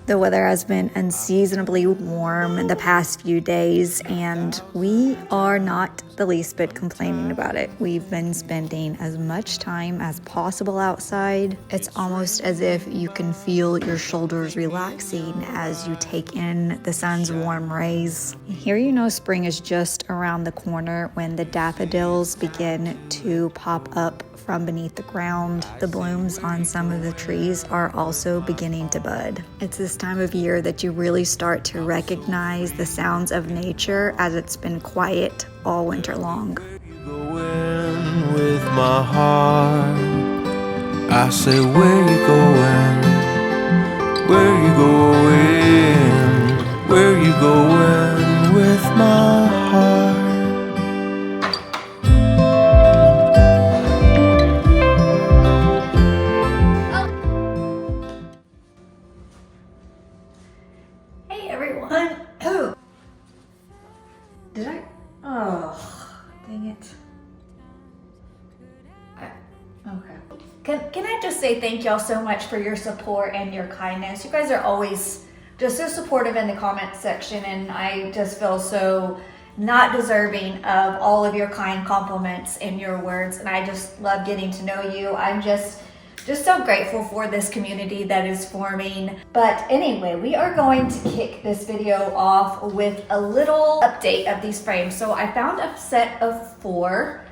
The weather has been unseasonably warm the past few days, and we are not the least bit complaining about it. We've been spending as much time as possible outside. It's almost as if you can feel your shoulders relaxing as you take in the sun's warm rays. Here you know spring is just around the corner when the daffodils begin to pop up from beneath the ground. The blooms on some of the trees are also beginning to bud. It's this time of year that you really start to recognize the sounds of nature as it's been quiet all winter long. Going with my heart, I say, where you going? Where you going? Where you going with my heart? Hey everyone. Oh. Did I? Oh, dang it. Okay. Can I just say thank y'all so much for your support and your kindness. You guys are always just so supportive in the comment section, and I just feel so not deserving of all of your kind compliments and your words, and I just love getting to know you. I'm just so grateful for this community that is forming. But anyway, we are going to kick this video off with a little update of these frames. So I found a set of 4,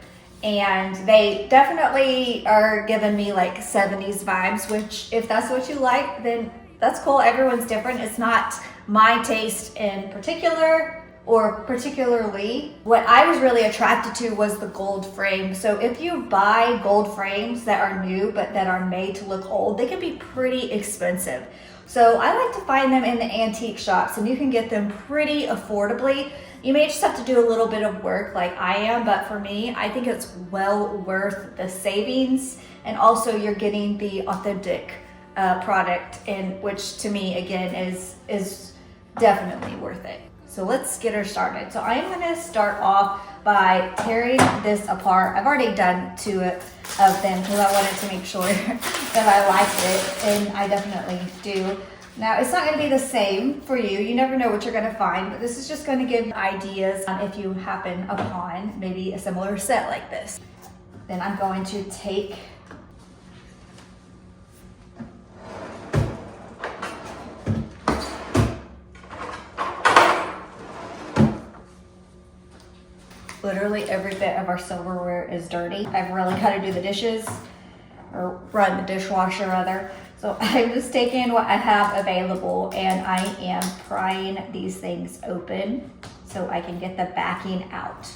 and they definitely are giving me like 70s vibes, which if that's what you like, then that's cool. Everyone's different. It's not my taste in particular, or particularly. What I was really attracted to was the gold frame. So if you buy gold frames that are new but that are made to look old, they can be pretty expensive. So I like to find them in the antique shops, and you can get them pretty affordably. You may just have to do a little bit of work like I am, but for me, I think it's well worth the savings, and also you're getting the authentic product, in which to me again is definitely worth it. So let's get her started. So I am gonna start off by tearing this apart. I've already done 2 of them because I wanted to make sure that I liked it, and I definitely do. Now, it's not gonna be the same for you. You never know what you're gonna find, but this is just gonna give ideas if you happen upon maybe a similar set like this. Then I'm going to take literally every bit of our silverware is dirty. I've really got to do the dishes, or run the dishwasher rather. So I'm just taking what I have available, and I am prying these things open so I can get the backing out.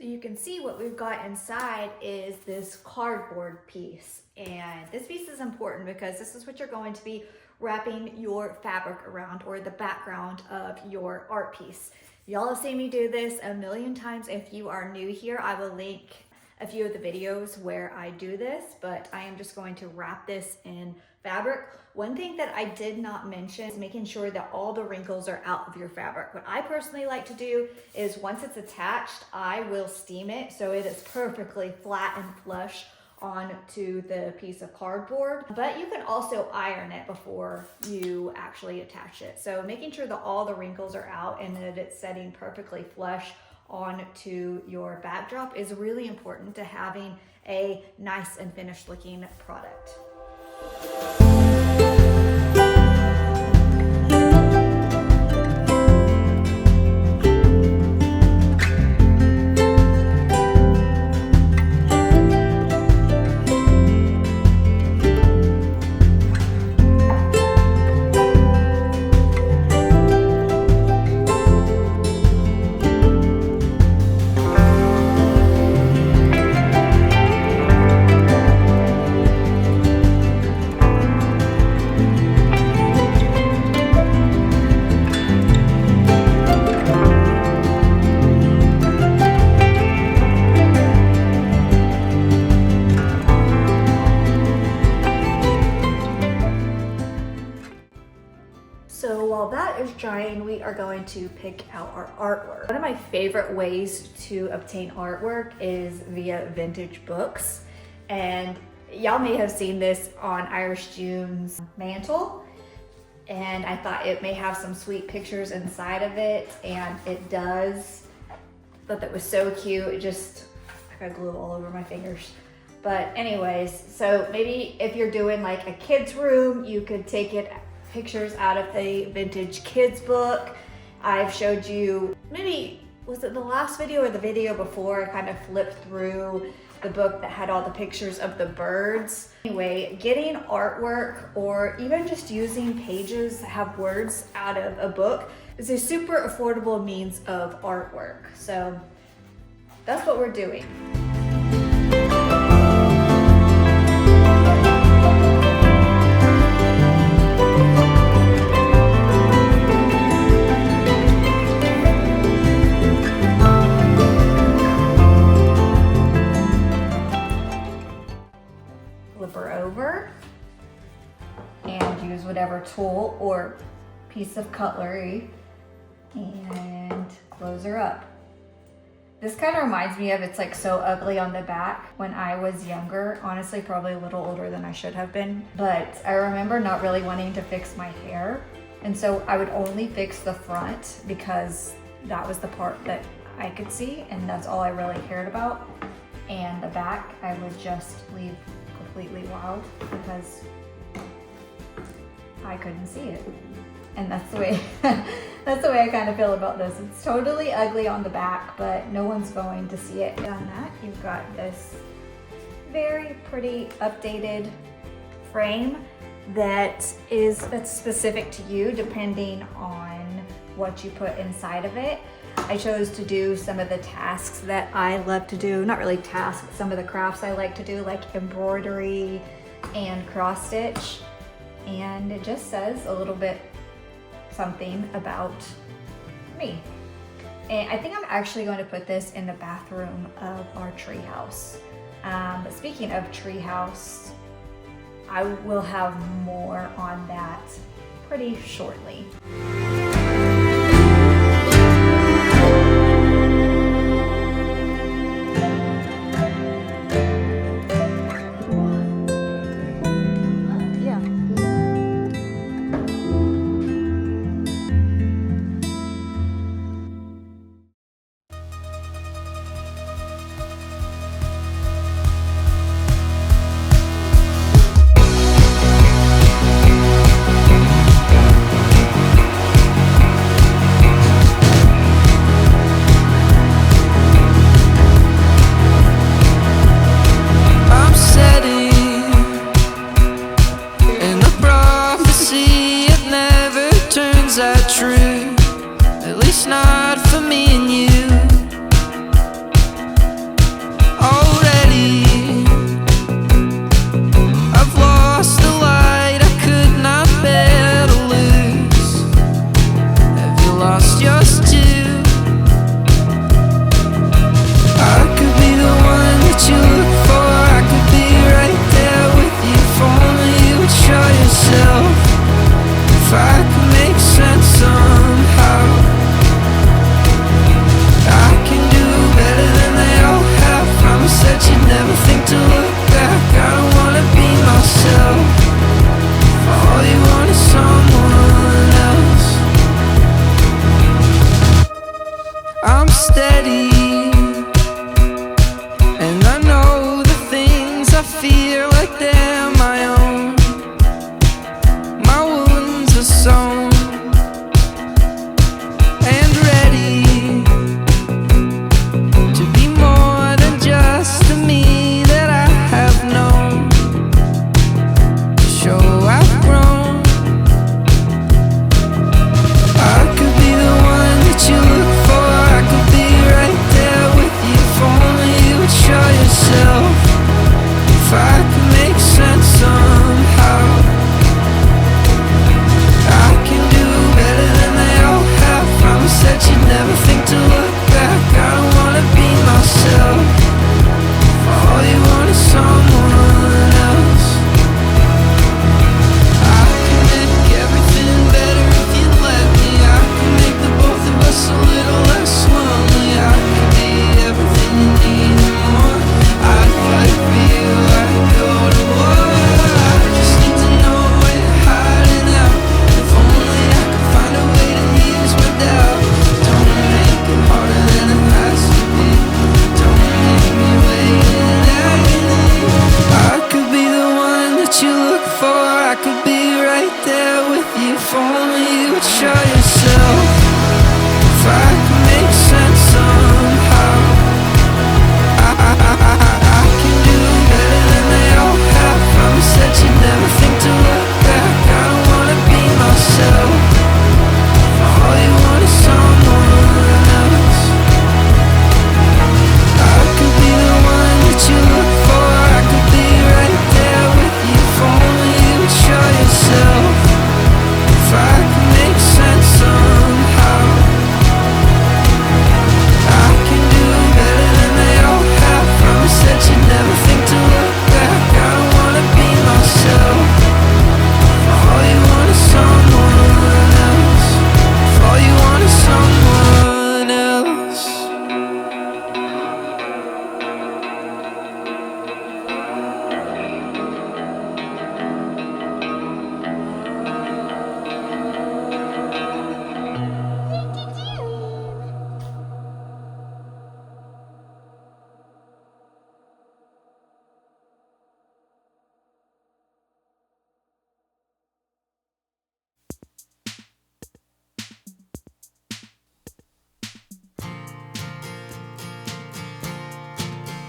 So you can see what we've got inside is this cardboard piece, and this piece is important because this is what you're going to be wrapping your fabric around, or the background of your art piece. Y'all have seen me do this a million times. If you are new here, I will link a few of the videos where I do this, but I am just going to wrap this in fabric. One thing that I did not mention is making sure that all the wrinkles are out of your fabric. What I personally like to do is once it's attached, I will steam it so it is perfectly flat and flush onto the piece of cardboard. But you can also iron it before you actually attach it. So making sure that all the wrinkles are out and that it's setting perfectly flush onto your backdrop is really important to having a nice and finished looking product. drying, we are going to pick out our artwork. One of my favorite ways to obtain artwork is via vintage books. And y'all may have seen this on Irish June's mantle. And I thought it may have some sweet pictures inside of it, and it does. Thought that was so cute. It just, I got glue all over my fingers. But anyways, so maybe if you're doing like a kid's room, you could take pictures out of a vintage kids book. I've showed you, maybe, was it the last video or the video before, I kind of flipped through the book that had all the pictures of the birds. Anyway, getting artwork or even just using pages that have words out of a book is a super affordable means of artwork. So that's what we're doing. Flip her over and use whatever tool or piece of cutlery and close her up. This kind of reminds me of It's Like So Ugly on the back when I was younger. Honestly, probably a little older than I should have been. But I remember not really wanting to fix my hair. And so I would only fix the front because that was the part that I could see and that's all I really cared about. And the back, I would just leave completely wild because I couldn't see it. And that's the way I kind of feel about this. It's totally ugly on the back, but no one's going to see it. On that, you've got this very pretty updated frame that's specific to you depending on what you put inside of it. I chose to do some of the tasks that I love to do, not really tasks, but some of the crafts I like to do, like embroidery and cross stitch. And it just says a little bit something about me. And I think I'm actually going to put this in the bathroom of our treehouse. But speaking of treehouse, I will have more on that pretty shortly. If I could make sense somehow.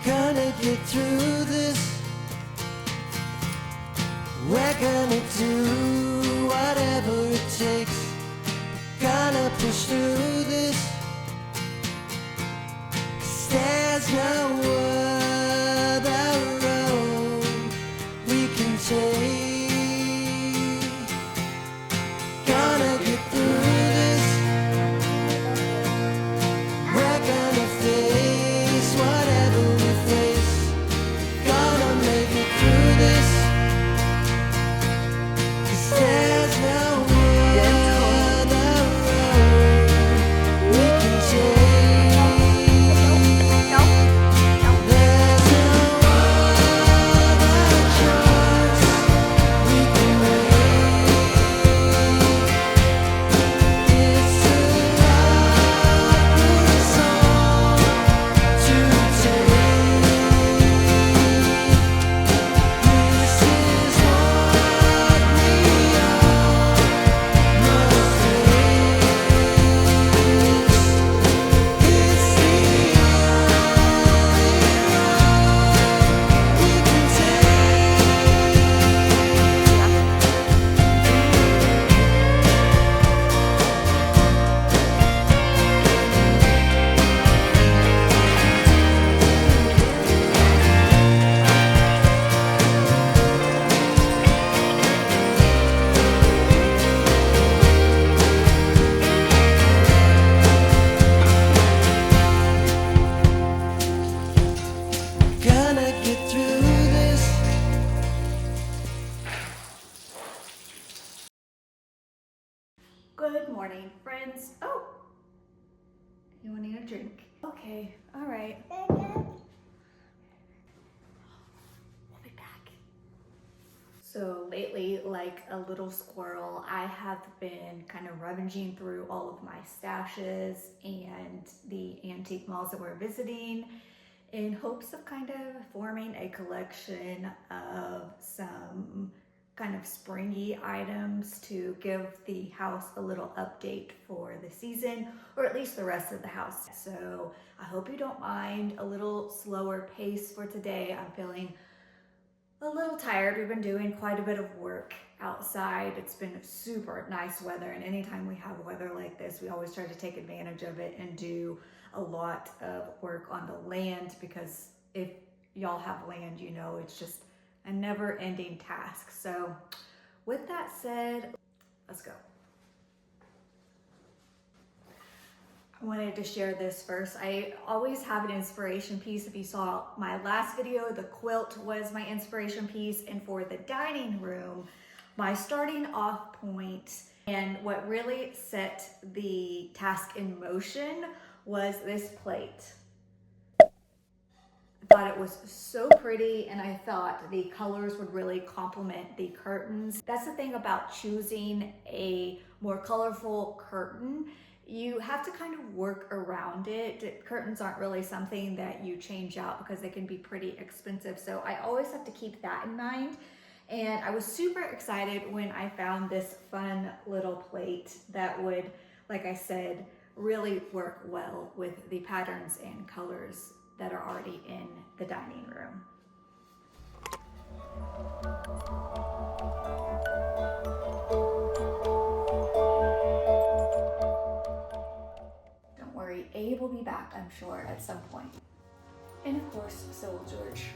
Gonna get through this. We're gonna do whatever it takes. Gonna push through this. 'Cause there's no other road we can take. Gonna get through this. We're gonna face whatever we face. Gonna make it through this. 'Cause there's no other road we can take. There's no other choice we can make. It's a lucky song to take. This is what we all must face. It's the only road we can take. Gonna get through this. Good morning, friends. Oh, you wanting a drink? Okay, all right. We'll be back. So lately, like a little squirrel, I have been kind of rummaging through all of my stashes and the antique malls that we're visiting in hopes of kind of forming a collection of some kind of springy items to give the house a little update for the season, or at least the rest of the house. So I hope you don't mind a little slower pace for today. I'm feeling a little tired. We've been doing quite a bit of work outside. It's been super nice weather, and anytime we have weather like this, we always try to take advantage of it and do a lot of work on the land, because if y'all have land, you know it's just a never-ending task. So with that said, let's go. I wanted to share this first. I always have an inspiration piece. If you saw my last video, the quilt was my inspiration piece, and for the dining room, my starting off point and what really set the task in motion was this plate. I thought it was so pretty, and I thought the colors would really complement the curtains. That's the thing about choosing a more colorful curtain. You have to kind of work around it. Curtains aren't really something that you change out because they can be pretty expensive. So I always have to keep that in mind. And I was super excited when I found this fun little plate that would, like I said, really work well with the patterns and colors that are already in the dining room. Don't worry, Abe will be back, I'm sure, at some point. And of course, so will George.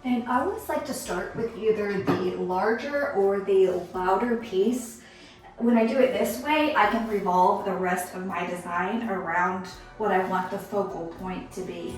And I always like to start with either the larger or the louder piece. when I do it this way, I can revolve the rest of my design around what I want the focal point to be.